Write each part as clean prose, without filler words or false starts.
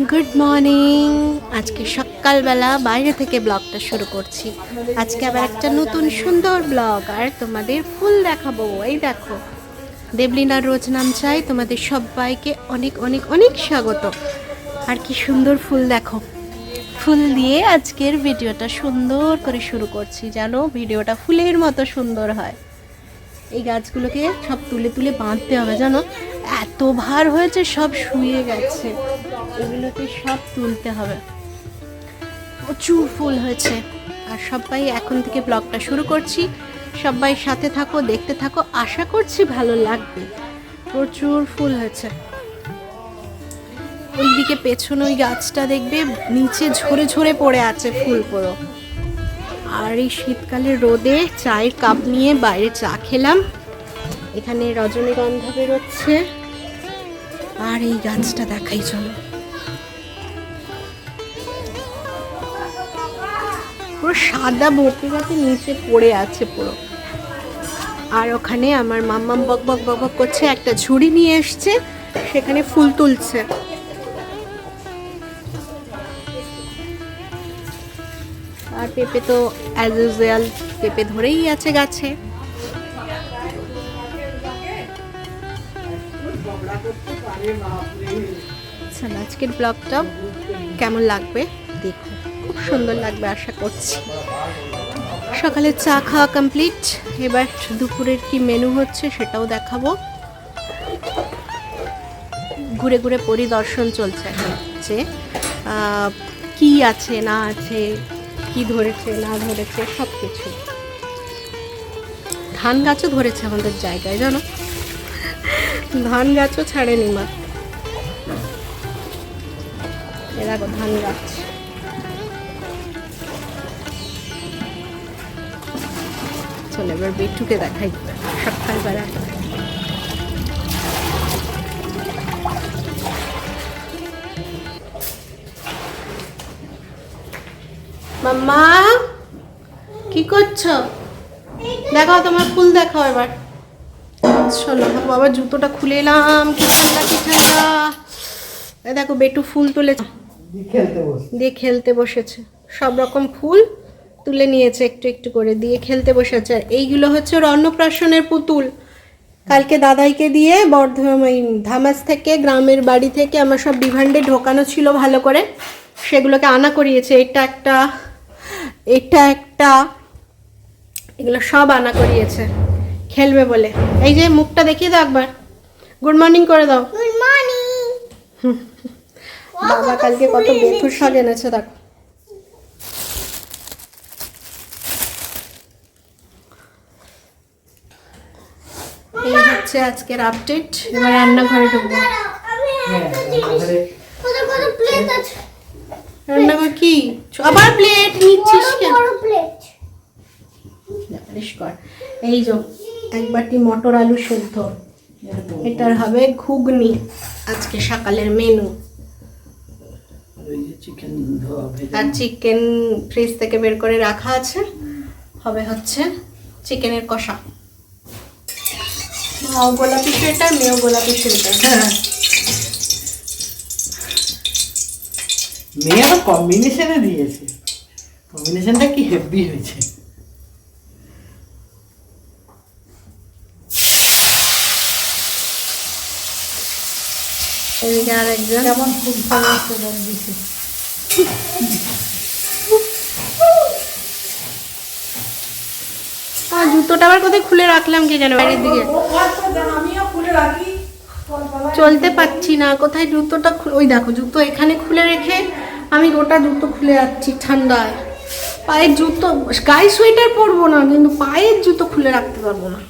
Good morning. আজকে সকালবেলা বাইরে থেকে ব্লগটা শুরু করছি। আজকে আবার একটা নতুন সুন্দর ব্লগ, আর তোমাদের ফুল দেখাবো। এই দেখো, দেবলিনার রোজ নাম চাই তোমাদের সবাইকে অনেক অনেক অনেক স্বাগত। আর কি সুন্দর ফুল দেখো, ফুল দিয়ে আজকের ভিডিওটা সুন্দর করে শুরু করছি। জানো, ভিডিওটা ফুলের মতো সুন্দর হয়। এই গাছগুলোকে সব তুলে তুলে বাঁধতে হবে, জানো এত ভার হয়েছে, সব শুয়ে গেছে, এগুলোকে সব তুলতে হবে। প্রচুর ফুল হয়েছে। আর সবাই এখন থেকে ব্লগটা শুরু করছি, সবাই সাথে থাকো, দেখতে থাকো, আশা করছি ভালো লাগবে। প্রচুর ফুল হয়েছে। ওইদিকে পেছনে ওই গাছটা দেখবে নিচে ঝরে ঝরে পড়ে আছে ফুল পুরো। আর এই শীতকালে রোদে চায়ের কাপ নিয়ে বাইরে চা খেলাম। এখানে রজনীগন্ধা বেরোচ্ছে। আর এই গাছটা দেখাই, চলো। পুরো সাদা ভর্তি গাছে নিচে পড়ে আছে পুরো। আর ওখানে আমার মাম্মাম বক বক বক বক করছে, একটা ঝুড়ি নিয়ে এসছে, সেখানে ফুল তুলছে। আর পেঁপে তো অ্যাজ ইউজুয়াল পেঁপে ধরেই আছে গাছে। আজকের ব্লগটা কেমন লাগবে দেখো, খুব সুন্দর লাগবে আশা করছি। সকালে চা খাওয়া কমপ্লিট, এবার দুপুরের কি মেনু হচ্ছে সেটাও দেখাবো। ঘুরে ঘুরে পরিদর্শন চলছে যে কি আছে না আছে, কি ধরেছে না ধরেছে সব কিছু। ধান গাছও ধরেছে আমাদের জায়গায়, জানো, ধান গাছও ছাড়েনি মা। দেখো ধান গাছ। চলো এবার বেটুকে দেখাই সকালবেলা। মাম্মা কি করছো? দেখাও তোমার ফুল, দেখাও এবার। চলো বাবা, জুতোটা খুলে এলাম, কি ঠান্ডা কি ঠান্ডা। দেখো বেটু ফুল তুলেছে, দিয়ে খেলতে বসেছে। সব রকম ফুল তুলে নিয়েছে একটু একটু করে, দিয়ে খেলতে বসেছে। আর এইগুলো হচ্ছে ওর অন্নপ্রাশনের পুতুল। কালকে দাদাইকে দিয়ে ধামাস থেকে, গ্রামের বাড়ি থেকে আমার সব বিভান্ডে ঢোকানো ছিল ভালো করে, সেগুলোকে আনা করিয়েছে। এটা একটা, এটা একটা, এগুলো সব আনা করিয়েছে খেলবে বলে। এই যে মুখটা দেখিয়ে দাও একবার, গুড মর্নিং করে দাও। Good morning. বাবা কালকে কত বেথুর শাক এনেছে দেখো। এই হচ্ছে আজকের আপডেট। এবার রান্নাঘরে ঢুকবো। রান্নাঘর কি আবার প্লেট নিচ্ছিস কেন? এই যে এক বাটি মটর আলু সেদ্ধ, এটার হবে ঘুগনি আজকে সকালের মেনু। আর চিকেন ফ্রিজ থেকে বের করে রাখা আছে, হবে হচ্ছে চিকেনের কষা। মাও গোলাপি সোয়েটার, মেয়েও গোলাপি সোয়েটার। মেয়ে আবার কম্বিনেশনে দিয়েছে, কম্বিনেশনটা কি হেভি হয়েছে। এদিকে আর একজন কেমন ফুল ফলাচ্ছে দিছে। জুতোটা আবার কোথায় খুলে রাখলাম কে জানে, বাইরের দিকে। আমিও খুলে রাখি, চলতে পারছি না, কোথায় জুতোটা। ওই দেখো জুতো এখানে খুলে রেখে আমি গোটা জুতো খুলে যাচ্ছি ঠান্ডায়। পায়ের জুতো, গায়ে সোয়েটার পরবো না, কিন্তু পায়ের জুতো খুলে রাখতে পারবো না।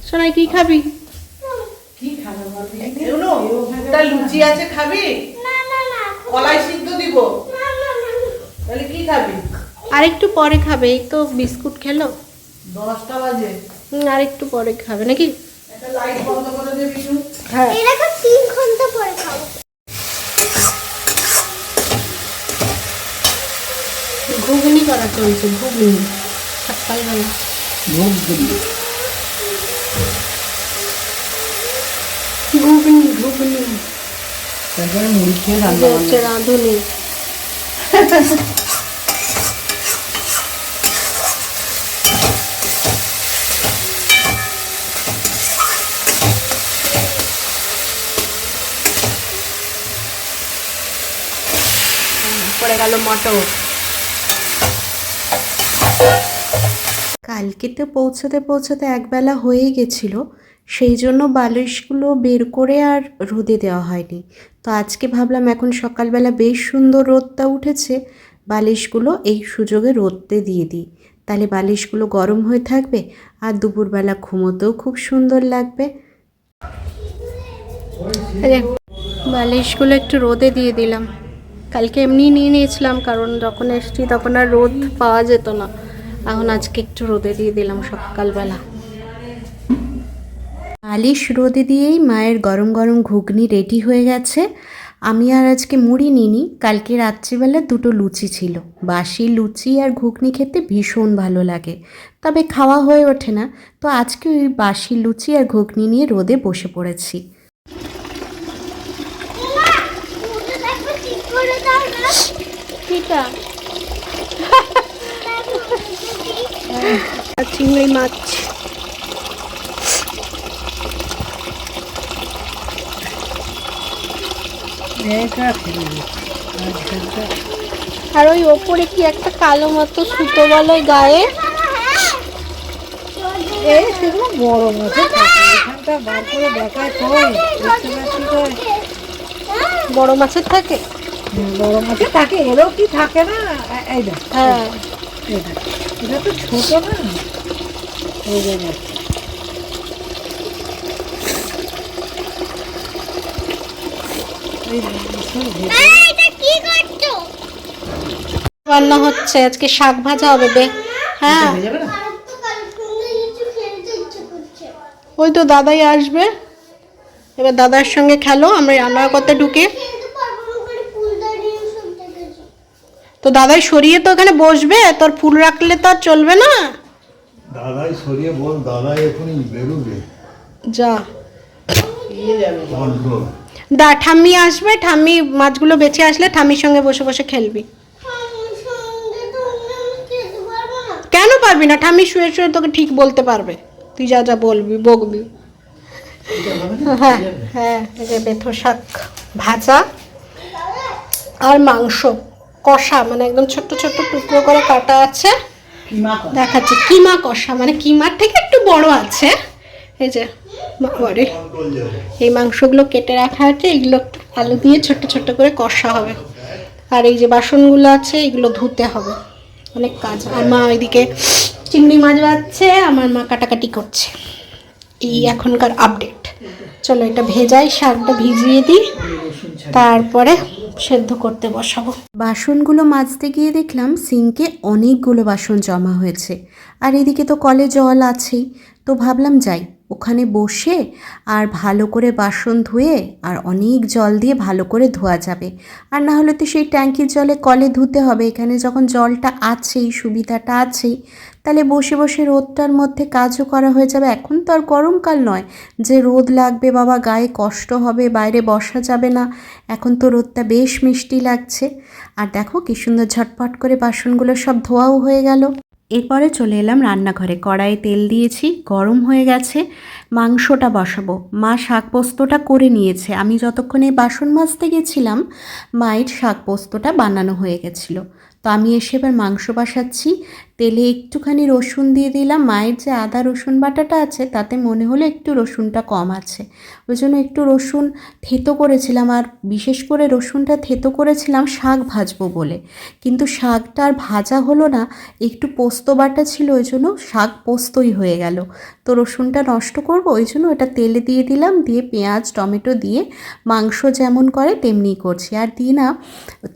সোনাই কি খাবি? লুচি আছে খাবি? কলাই সিদ্ধ দিব, তাহলে কি খাবি? আর একটু পরে খাবে, এই তো বিস্কুট খেলো। 10টা বাজে। আর একটু পরে খাবে নাকি? একটা লাইট বন্ধ করে দে বিশু। হ্যাঁ, এটা কি চলছে ঘুগনি সকালবেলা। ঘুগনি ঘুগনি তারপরে মুড়ি খেয়ে যে হচ্ছে রাঁধুনি। পড়ে গেল মটর। কালকে তো পৌঁছতে পৌঁছতে একবেলা হয়ে গেছিলো, সেই জন্য বালিশগুলো বের করে আর রোদে দেওয়া হয়নি। তো আজকে ভাবলাম এখন সকালবেলা বেশ সুন্দর রোদটা উঠেছে, বালিশগুলো এই সুযোগে রোদতে দিয়ে দিই, তাহলে বালিশগুলো গরম হয়ে থাকবে আর দুপুরবেলা ঘুমোতেও খুব সুন্দর লাগবে। বালিশগুলো একটু রোদে দিয়ে দিলাম। কালকে এমনি নিয়ে নিয়েছিলাম, কারণ যখন এসেছি তখন আর রোদ পাওয়া যেত না। এখন আজকে একটু রোদে দিয়ে দিলাম সকালবেলা। বালিশ রোদে দিয়েই মায়ের গরম গরম ঘুগনি রেডি হয়ে গেছে। আমি আর আজকে মুড়ি নিইনি, কালকে রাত্রিবেলা দুটো লুচি ছিল। বাসি লুচি আর ঘুগনি খেতে ভীষণ ভালো লাগে, তবে খাওয়া হয়ে ওঠে না। তো আজকে ওই বাসি লুচি আর ঘুগনি নিয়ে রোদে বসে পড়েছি। চিংড়ি মাছ আর ওই ওপরে কি একটা কালো মতো সুতো বলে গায়ে, এই সেগুলো বড় মাছের থাকে, এখানটা বার করে দেখায় কই বুঝতে পারছি কই বড় মাছের থাকে। বড় মাছের থাকে, এরও কি থাকে না? এই দেখ, হ্যাঁ এই দেখ, এটা তো ছোট না, ওই জন্য রান্না হচ্ছে আজকে, শাক ভাজা হবে বে। হ্যাঁ হয়ে যাবে না? ওই তো দাদাই আসবে, এবার দাদার সঙ্গে খেলো, আমরা রান্নার করতে ঢুকে। তো দাদাই সরিয়ে তো ওখানে বসবে, তোর ফুল রাখলে তো আর চলবে না। দাদাই সরিয়ে বল, দাদাই এখনই বেরোবে। যা নিয়ে যাবে কন্ট্রোল। ঠাম্মি আসবে, ঠাম্মি মাছগুলো বেঁচে আসলে ঠাম্মির সঙ্গে বসে বসে খেলবি। কেন পারবি না? ঠাম্মি শুয়ে শুয়ে তোকে ঠিক বলতে পারবে, তুই যা যা বলবি বকবি। হ্যাঁ হ্যাঁ, এই যে বেথো শাক ভাজা আর মাংস কষা, মানে একদম ছোট্ট ছোট্ট টুকরো করে কাটা আছে। দেখাচ্ছে কিমা কষা, মানে কিমার থেকে একটু বড় আছে। এই যে বাবারে, এই মাংসগুলো কেটে রাখা আছে, এগুলো একটু আলু দিয়ে ছোট্ট ছোট্ট করে কষা হবে। আর এই যে বাসনগুলো আছে এগুলো ধুতে হবে, অনেক কাজ। আর মা ওইদিকে চিংড়ি মাছ ভাজছে, আমার মা কাটাকাটি করছে। এই এখনকার আপডেট। চলো এটা ভেজাই, শাকটা ভিজিয়ে দিই, তারপরে সেদ্ধ করতে বসাবো। বাসনগুলো মাজতে গিয়ে দেখলাম সিঙ্কে অনেকগুলো বাসন জমা হয়েছে, আর এদিকে তো কলে জল আছেই। তো ভাবলাম যাই ওখানে বসে আর ভালো করে বাসন ধুয়ে আর অনেক জল দিয়ে ভালো করে ধোয়া যাবে। আর না হলে তো সেই ট্যাঙ্কির জলে কলে ধুতে হবে, এখানে যখন জলটা আছেই, সুবিধাটা আছেই, তাহলে বসে বসে রোদটার মধ্যে কাজও করা হয়ে যাবে। এখন তো আর গরমকাল নয় যে রোদ লাগবে বাবা, গায়ে কষ্ট হবে, বাইরে বসা যাবে না। এখন তো রোদটা বেশ মিষ্টি লাগছে। আর দেখো কি সুন্দর ঝটপট করে বাসনগুলো সব ধোয়াও হয়ে গেল। এরপরে চলে এলাম রান্নাঘরে, কড়াইয়ে তেল দিয়েছি, গরম হয়ে গেছে, মাংসটা বসাবো। মা শাক পোস্তটা করে নিয়েছে, আমি যতক্ষণে বাসন মাজতে গেছিলাম মায়ের শাক পোস্তটা বানানো হয়ে গেছিলো। তো আমি এসে এবার মাংস বসাচ্ছি। তেলে একটুখানি রসুন দিয়ে দিলাম। মায়ের যে আদা রসুন বাটাটা আছে তাতে মনে হলো একটু রসুনটা কম আছে, ওই জন্য একটু রসুন থেতো করেছিলাম। আর বিশেষ করে রসুনটা থেতো করেছিলাম শাক ভাজবো বলে, কিন্তু শাকটা আর ভাজা হলো না, একটু পোস্ত বাটা ছিল, ওই জন্য শাক পোস্তই হয়ে গেল। তো রসুনটা নষ্ট করব, ওই জন্য ওটা তেলে দিয়ে দিলাম, দিয়ে পেঁয়াজ টমেটো দিয়ে মাংস যেমন করে তেমনি করছি। আর দিয়ে না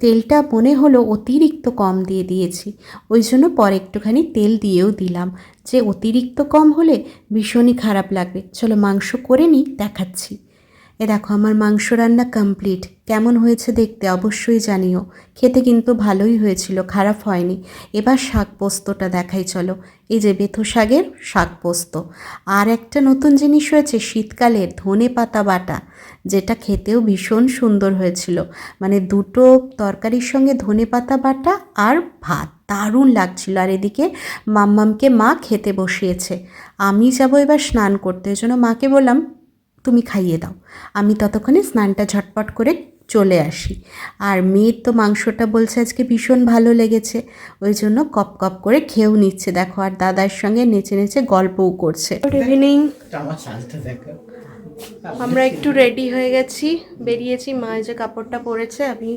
তেলটা মনে হলো অতিরিক্ত কম দিয়ে দিয়েছি, ওই জন্য পরে একটুখানি তেল দিয়েও দিলাম, যে অতিরিক্ত কম হলে ভীষণই খারাপ লাগবে। চলো মাংস করে নিই, দেখাচ্ছি। এ দেখো আমার মাংস রান্না কমপ্লিট। কেমন হয়েছে দেখতে অবশ্যই জানিও। খেতে কিন্তু ভালোই হয়েছিল, খারাপ হয়নি। এবার শাক পোস্তটা দেখাই চলো। এই যে বেথো শাকের শাক পোস্ত। আর একটা নতুন জিনিস হয়েছে শীতকালে, ধনে পাতা বাটা, যেটা খেতেও ভীষণ সুন্দর হয়েছিল। মানে দুটো তরকারির সঙ্গে ধনে পাতা বাটা আর ভাত, দারুণ লাগছিল। আর এদিকে মাম্মামকে মা খেতে বসিয়েছে। আমি যাব এবার স্নান করতে, ওই জন্য মাকে বললাম তুমি খাইয়ে দাও, আমি ততক্ষণে স্নানটা ঝটপট করে চলে আসি। আর মেয়ের তো মাংসটা বলছে আজকে ভীষণ ভালো লেগেছে, ওই জন্য কপ কপ করে খেয়েও নিচ্ছে দেখো। আর দাদার সঙ্গে নেচে নেচে গল্পও করছে। Good evening. আমরা একটু রেডি হয়ে গেছি, বেরিয়েছি। মা যে কাপড়টা পরেছে, আমি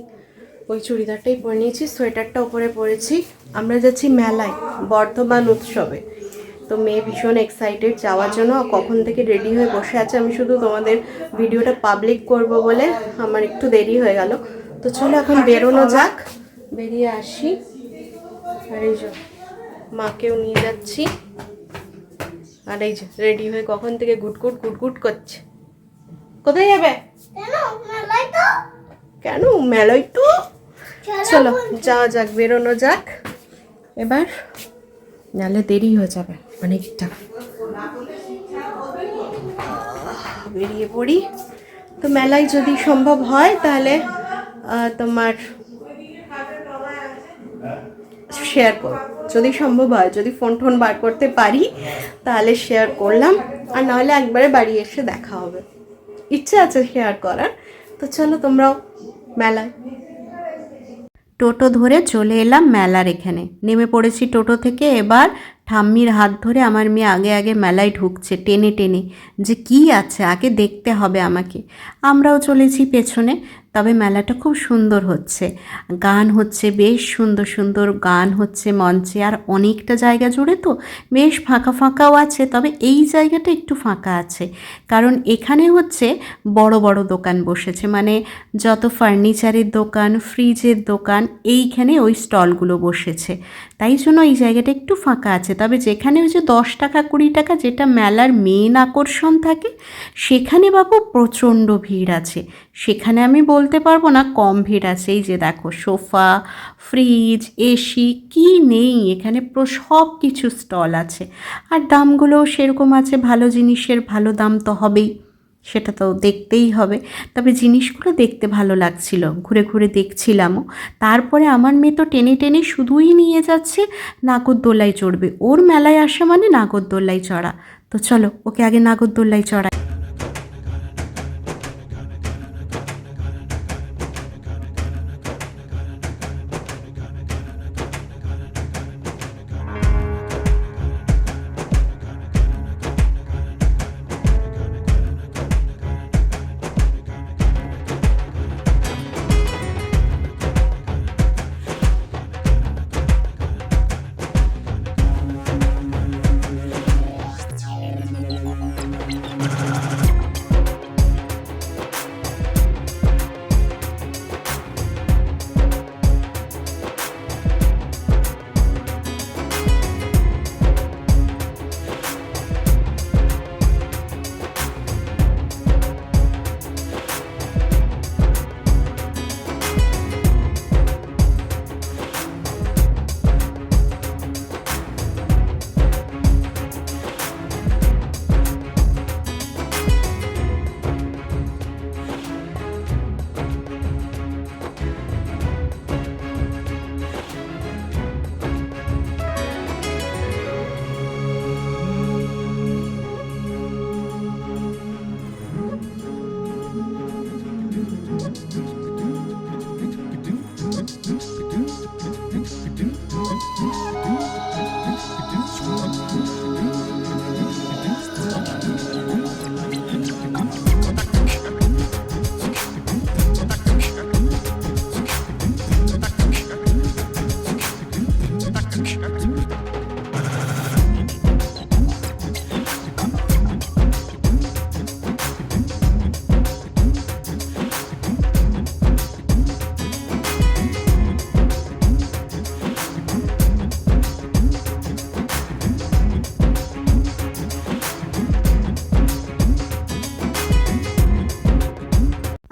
ওই চুড়িদারটাই পরে নিয়েছি, সোয়েটারটা উপরে পরেছি। আমরা যাচ্ছি মেলায়, বর্ধমান উৎসবে। তো মেয়ে ভীষণ এক্সাইটেড যাওয়ার জন্য, কখন থেকে রেডি হয়ে বসে আছে। আমি শুধু তোমাদের ভিডিওটা পাবলিক করব বলে আমার একটু দেরি হয়ে গেল। তো চলো এখন বেরোনো যাক, বেরিয়ে আসি। আর এই যে মাকেও নিয়ে যাচ্ছি। আর এই যে রেডি হয়ে কখন থেকে গুটগুট গুটগুট করছে। কোথায় যাবে? কেন মেলায় তো? চলো যাওয়া যাক, বেরোনো যাক এবার, নাহলে দেরি হয়ে যাবে অনেকটা। বেরিয়ে পড়ি। তো মেলায় যদি সম্ভব হয় তাহলে তোমার শেয়ার করব, যদি সম্ভব হয়, যদি ফোন টোন বার করতে পারি তাহলে শেয়ার করলাম, আর নাহলে একবারে বাড়ি এসে দেখা হবে। ইচ্ছে আছে শেয়ার করার। তো চলো তোমরাও মেলায়। টোটো ধরে চলে এলাম মেলার এখানে, নেমে পড়েছি টোটো থেকে। এবার ঠাম্মির হাত ধরে আমার মেয়ে আগে আগে মেলায় ঢুকছে টেনে টেনে, যে কি আছে আগে দেখতে হবে আমাকে। আমরাও চলেছি পেছনে। তবে মেলাটা খুব সুন্দর হচ্ছে, গান হচ্ছে, বেশ সুন্দর সুন্দর গান হচ্ছে মঞ্চে। আর অনেকটা জায়গা জুড়ে তো বেশ ফাঁকা ফাঁকাও আছে, তবে এই জায়গাটা একটু ফাঁকা আছে, কারণ এখানে হচ্ছে বড় বড় দোকান বসেছে, মানে যত ফার্নিচারের দোকান, ফ্রিজের দোকান, এইখানে ওই স্টলগুলো বসেছে। তাই জন্য এই জায়গাটা একটু ফাঁকা আছে। তবে যেখানে ওই যে 10 টাকা 20 টাকা যেটা মেলার মেন আকর্ষণ থাকে, সেখানে বাবু প্রচণ্ড ভিড় আছে। সেখানে আমি বলতে পারবো না কম ভিড় আছে। এই যে দেখো সোফা, ফ্রিজ, এসি, কি নেই এখানে, সব কিছু স্টল আছে। আর দামগুলোও সেরকম আছে, ভালো জিনিসের ভালো দাম তো হবেই, সেটা তো দেখতেই হবে। তবে জিনিসগুলো দেখতে ভালো লাগছিল, ঘুরে ঘুরে দেখছিলামও। তারপরে আমার মেয়ে তো টেনে টেনে শুধুই নিয়ে যাচ্ছে নাগরদোলায় চড়বে। ওর মেলায় আসা মানে নাগরদোলায় চড়া। তো চলো ওকে আগে নাগরদোলায় চড়া।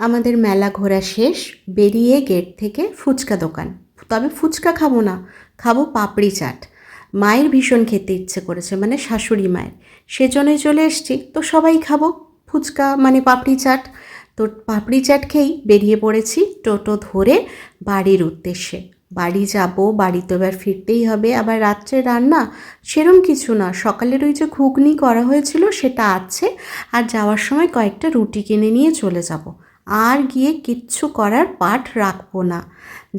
আমাদের মেলা ঘোরা শেষ, বেরিয়ে গেট থেকে ফুচকা দোকান। তবে ফুচকা খাবো না, খাবো পাপড়ি চাট। মায়ের ভীষণ খেতে ইচ্ছে করেছে, মানে শাশুড়ি মায়ের, সেজন্যই চলে এসছি। তো সবাই খাবো ফুচকা মানে পাপড়ি চাট। তো পাপড়ি চাট খেয়েই বেরিয়ে পড়েছি টোটো ধরে বাড়ির উদ্দেশ্যে। বাড়ি যাব, বাড়ি তো এবার ফিরতেই হবে। আবার রাত্রে রান্না সেরম কিছু না, সকালের ওই যে ঘুগনি করা হয়েছিল সেটা আছে, আর যাওয়ার সময় কয়েকটা রুটি কিনে নিয়ে চলে যাব। আর গিয়ে কিচ্ছু করার পাট রাখবো না,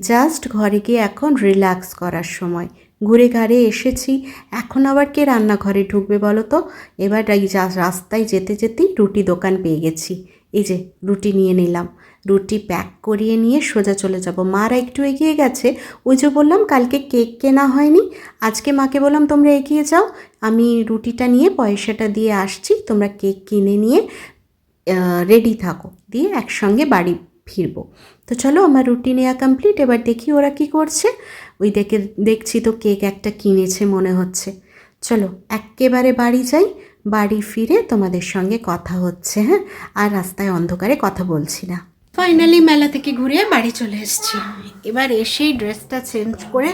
জাস্ট ঘরে গিয়ে এখন রিল্যাক্স করার সময়। ঘুরে ঘাড়ে এসেছি, এখন আবার কে রান্নাঘরে ঢুকবে বলো তো। এবার এই রাস্তায় যেতে যেতেই রুটি দোকান পেয়ে গেছি। এই যে রুটি নিয়ে নিলাম, রুটি প্যাক করিয়ে নিয়ে সোজা চলে যাব। মারা একটু এগিয়ে গেছে, ওই যে বললাম কালকে কেক কেনা হয়নি, আজকে মাকে বললাম তোমরা এগিয়ে যাও, আমি রুটিটা নিয়ে পয়সাটা দিয়ে আসছি, তোমরা কেক কিনে নিয়ে রেডি থাকো, দিয়ে একসঙ্গে বাড়ি ফিরবো। তো চলো, আমার রুটি নেওয়া কমপ্লিট। এবার দেখি ওরা কি করছে। ওই দেখছি তো কেক একটা কিনেছে মনে হচ্ছে। চলো একেবারে বাড়ি যাই, বাড়ি ফিরে তোমাদের সঙ্গে কথা হচ্ছে। হ্যাঁ, আর রাস্তায় অন্ধকারে কথা বলছি না। ফাইনালি মেলা থেকে ঘুরে বাড়ি চলে এসেছি। এবার এসেই ড্রেসটা চেঞ্জ করে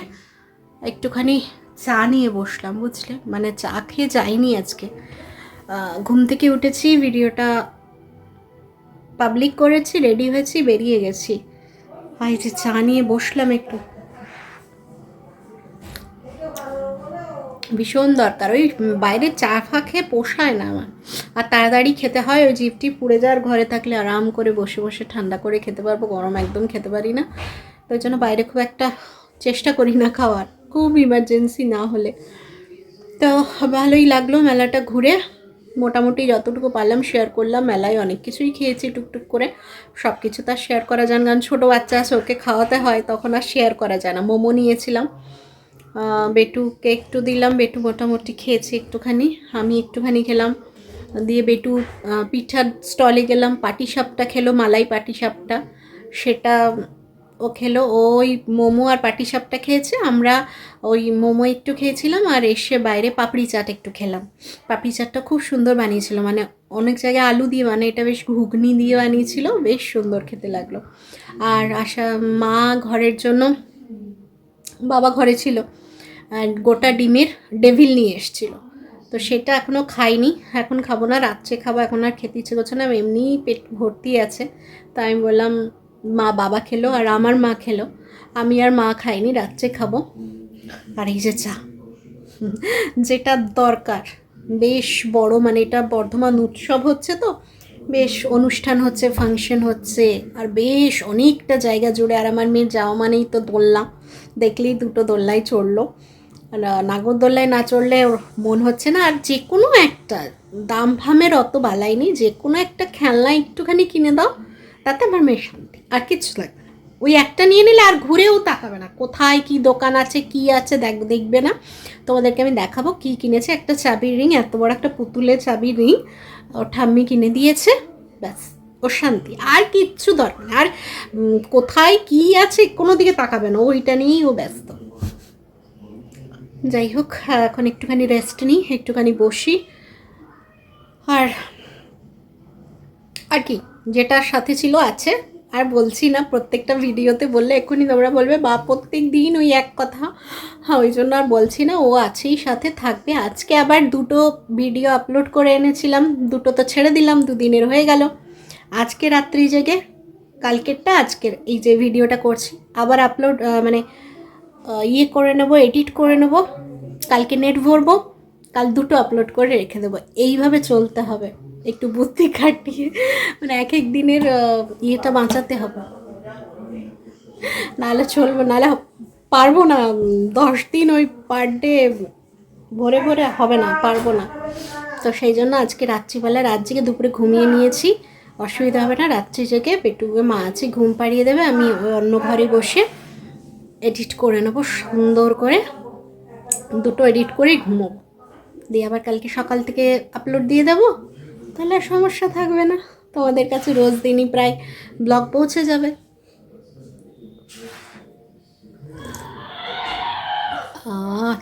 একটুখানি চা নিয়ে বসলাম, বুঝলে, মানে চা খেয়ে যাইনি আজকে। ঘুম থেকে উঠেছি, ভিডিওটা পাবলিক করেছি, রেডি হয়েছি, বেরিয়ে গেছি। আর এই যে চা নিয়ে বসলাম, একটু ভীষণ দরকার। ওই বাইরে চা ফা খেয়ে পোষায় না আমার, আর তাড়াতাড়ি খেতে হয়। ওই জিপটি পুড়ে যাওয়ার, ঘরে থাকলে আরাম করে বসে বসে ঠান্ডা করে খেতে পারবো, গরম একদম খেতে পারি না। তো ওই জন্য বাইরে খুব একটা চেষ্টা করি না খাওয়ার, খুব ইমার্জেন্সি না হলে। তো ভালোই লাগলো মেলাটা ঘুরে, মোটামুটি যতটুকু পারলাম শেয়ার করলাম। মেলায় অনেক কিছুই খেয়েছি টুকটুক করে, সব কিছু তো আর শেয়ার করা যায় না, কারণ ছোটো বাচ্চা আছে, ওকে খাওয়াতে হয়, তখন আর শেয়ার করা যায় না। মোমো নিয়েছিলাম, বেটুকে একটু দিলাম, বেটু মোটামুটি খেয়েছি একটুখানি, আমি একটুখানি খেলাম। দিয়ে বেটু পিঠার স্টলে গেলাম, পাটিসাপটা খেলো, মালাই পাটিসাপটা, সেটা ও খেলো। ওই মোমো আর পাটিসাপটা খেয়েছে, আমরা ওই মোমো একটু খেয়েছিলাম, আর এসে বাইরে পাপড়ি চাট একটু খেলাম। পাপড়ি চাটটা খুব সুন্দর বানিয়েছিল, মানে অনেক জায়গায় আলু দিয়ে, মানে এটা বেশ ঘুগনি দিয়ে বানিয়েছিল, বেশ সুন্দর খেতে লাগলো। আর মা ঘরের জন্য, বাবা ঘরে ছিল, আর গোটা ডিমের ডেভিল নিয়ে এসেছিল, তো সেটা এখনও খাইনি, এখন খাবো না, রাত্রে খাবো, এখন আর খেতে ইচ্ছে করছে না, এমনিই পেট ভর্তি আছে। তাই আমি বললাম, বাবা খেলো আর আমার মা খেলো, আমি আর মা খাইনি, রাত্রে খাবো। আর এই যে চা, যেটা দরকার, বেশ বড়, মানে এটা বর্ধমান উৎসব হচ্ছে, তো বেশ অনুষ্ঠান হচ্ছে, ফাংশন হচ্ছে, আর বেশ অনেকটা জায়গা জুড়ে। আর আমার মেয়ে যাওয়া মানেই তো দোলনা, দেখলেই দুটো দোলনায় চড়লো। নাগরদোল্লায় না চড়লে ওর মন হচ্ছে না। আর যে কোনো একটা, দাম ফামের অত বালাই নেই, যে কোনো একটা খেলনা একটুখানি কিনে দাও, তাতে আমার মেয়ের শান্তি, আর কিছু লাগবে না। ওই একটা নিয়ে নিলে আর ঘুরেও তাকাবে না, কোথায় কি দোকান আছে কি আছে দেখবে না। তোমাদেরকে আমি দেখাবো কি কিনেছে। একটা চাবির রিং, এত বড় একটা পুতুলের চাবির রিং ওর ঠাম্মি কিনে দিয়েছে, ব্যাস ওর শান্তি, আর কিচ্ছু দরকার না। আর কোথায় কি আছে কোনো দিকে তাকাবে না, ওইটা নিয়েই ও ব্যস্ত। যাই হোক, এখন একটুখানি রেস্ট নিই, একটুখানি বসি। আর কি, যেটার সাথে ছিল আছে, আর বলছি না, প্রত্যেকটা ভিডিওতে বললে এক্ষুনি তোমরা বলবে বা প্রত্যেক দিন ওই এক কথা। হ্যাঁ, ওই জন্য আর বলছি না, ও আছেই, সাথে থাকবে। আজকে আবার দুটো ভিডিও আপলোড করে এনেছিলাম, দুটো তো ছেড়ে দিলাম, দুদিনের হয়ে গেল। আজকে রাত্রি জেগে, কালকেরটা আজকের এই যে ভিডিওটা করছি, আবার আপলোড মানে করে নেবো, এডিট করে নেবো, কালকে নেট ভরবো, কাল দুটো আপলোড করে রেখে দেবো। এইভাবে চলতে হবে, একটু বুদ্ধি খাটিয়ে, মানে এক এক দিনের ইয়েটা বাঁচাতে হবে, নাহলে চলবে, নাহলে পারবো না। 10 দিন ওই পার ডে ভরে ভরে হবে না, পারবো না। তো সেই জন্য আজকে রাত্রিবেলা, রাত জেগে দুপুরে ঘুমিয়ে নিয়েছি, অসুবিধা হবে না। রাত্রি জেগে পেটুকে মা আছে, ঘুম পাড়িয়ে দেবে, আমি অন্য ঘরে বসে এডিট করে নেবো সুন্দর করে, দুটো এডিট করেই ঘুমোবো, দিয়ে আবার কালকে সকাল থেকে আপলোড দিয়ে দেবো, তাহলে আর সমস্যা থাকবে না। তোমাদের কাছে রোজ দিনই প্রায় ব্লগ পৌঁছে যাবে।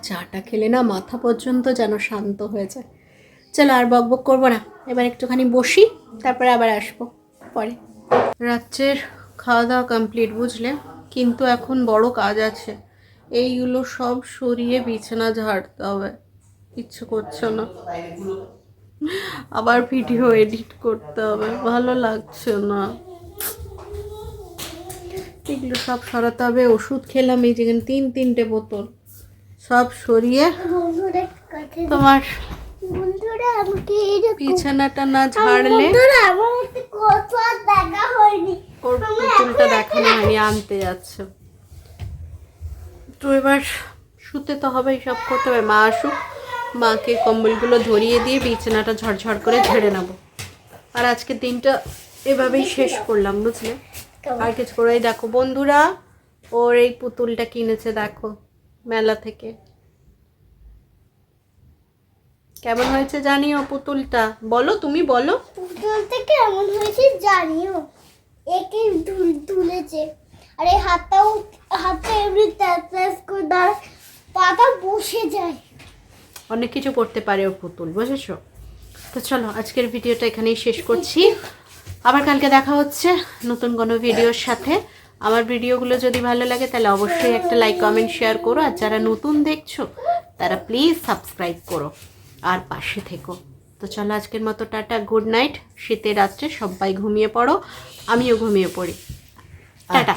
চাটা খেলে না মাথা পর্যন্ত যেন শান্ত হয়ে যায়। চলো আর বকবক করবো না, এবার একটুখানি বসি, তারপরে আবার আসবো পরে। রাত্রের খাওয়া দাওয়া কমপ্লিট বুঝলে, কিন্তু এখন বড় কাজ আছে। এইগুলো সব সরিয়ে বিছানা ঝাড়তে হবে, ইচ্ছে করছে না। আবার ভিডিও এডিট করতে হবে, ভালো লাগছে না। এগুলো সব সরাতে হবে। ওষুধ খেলাম এই যেখানে 3-3টে বোতল, সব সরিয়ে তোমার বন্ধুরা আমাকে এরকম বিছানাটা না ঝাড়লে বন্ধুরা আমার একটা কথা দেখা হয়নি। ওর পুতুলটা দেখানো হয়নি, আনতে যাচ্ছে। তো এবার শুতে তো হবেই, সব করতে হবে। মা আসুক, মাকে কম্বলগুলো ধরিয়ে দিয়ে বিছানাটা ঝরঝর করে ঝেড়ে নেবো। আর আজকের দিনটা এভাবেই শেষ করলাম বুঝলে। আর কিছু করে দেখো বন্ধুরা, ওর এই পুতুলটা কিনেছে দেখো মেলা থেকে। কেমন হয়েছে জানিও পুতুলটা, বলো তুমি বলো। পুতুলটা কেমন হয়েছে জানিও। একে তুলেছে আর এই হাতটা এমনি ট্যাপ করে দাঁড়ায়, পাটা বসে যায়। অনেক কিছু করতে পারে ও পুতুল, বুঝেছো? তো চলো আজকের ভিডিওটা এখানেই শেষ করছি। আবার কালকে দেখা হচ্ছে নতুন কোনো ভিডিওর সাথে। আমার ভিডিওগুলো যদি ভালো লাগে তাহলে অবশ্যই একটা লাইক কমেন্ট শেয়ার করো। আর যারা নতুন দেখছো তারা প্লিজ সাবস্ক্রাইব করো আর পাশে থেকো। তো চলো আজকের মতো টাটা, গুড নাইট। শীতের রাত্রে সবাই ঘুমিয়ে পড়ো, আমিও ঘুমিয়ে পড়ি। টাটা।